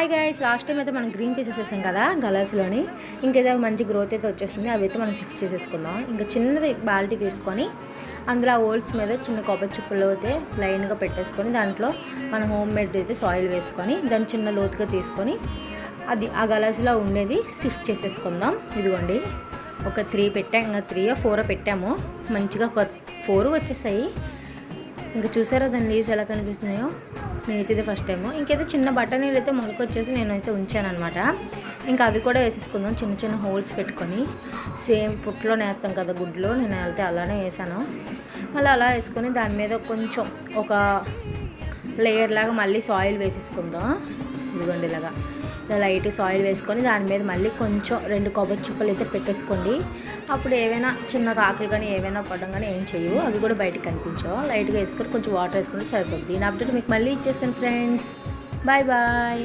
Hi guys, last time అయితే మనం green pieces వేసాం కదా గలాస్లోని. ఇంకేదో మంచి గ్రోత్ అయితే వచ్చేస్తుంది. అవి అయితే మనం షిఫ్ట్ చేసేసుకుందాం. ఇంకా చిన్నది బాల్టీ తీసుకొని అందులో ఆ హోల్స్ మీద చిన్న కొబ్బరి చిప్పలు అయితే లైన్గా పెట్టేసుకొని దాంట్లో మనం హోమ్ మేడ్ అయితే సాయిల్ వేసుకొని దాన్ని చిన్న లోతుగా తీసుకొని అది ఆ గలాస్లో ఉండేది షిఫ్ట్ చేసేసుకుందాం. ఇదిగోండి, ఒక 3 పెట్టాం, ఇంకా 3 or 4 పెట్టాము. మంచిగా ఒక 4 వచ్చేసాయి. ఇంకా చూసారా దాని లీవ్స్ ఎలా కనిపిస్తున్నాయో. నేనైతే ఇది ఫస్ట్ టైము. ఇంకైతే చిన్న బఠానీలు అయితే మొలకొచ్చేసి నేనైతే ఉంచాను అనమాట. ఇంకా అవి కూడా వేసేసుకుందాం. చిన్న చిన్న హోల్స్ పెట్టుకొని సేమ్ పుట్లో వేస్తాం కదా గుడ్లో, నేను అయితే అలానే వేసాను. మళ్ళీ అలా వేసుకొని దాని మీద కొంచెం ఒక లేయర్ లాగా మళ్ళీ సాయిల్ వేసేసుకుందాం. ఇదిగోండి ఇలాగా లైట్ సాయిల్ వేసుకొని దాని మీద మళ్ళీ కొంచెం 2 కొబ్బరి చిప్పలు అయితే పెట్టేసుకోండి. అప్పుడు ఏవైనా చిన్న కాకులు కానీ ఏవైనా పడడం కానీ ఏం చేయవు, అవి కూడా బయటకు కనిపించవు. లైట్గా వేసుకొని కొంచెం వాటర్ వేసుకుంటే సరిపోతుంది. దీని అప్డేట్ మీకు మళ్ళీ ఇచ్చేస్తాను ఫ్రెండ్స్. Bye bye.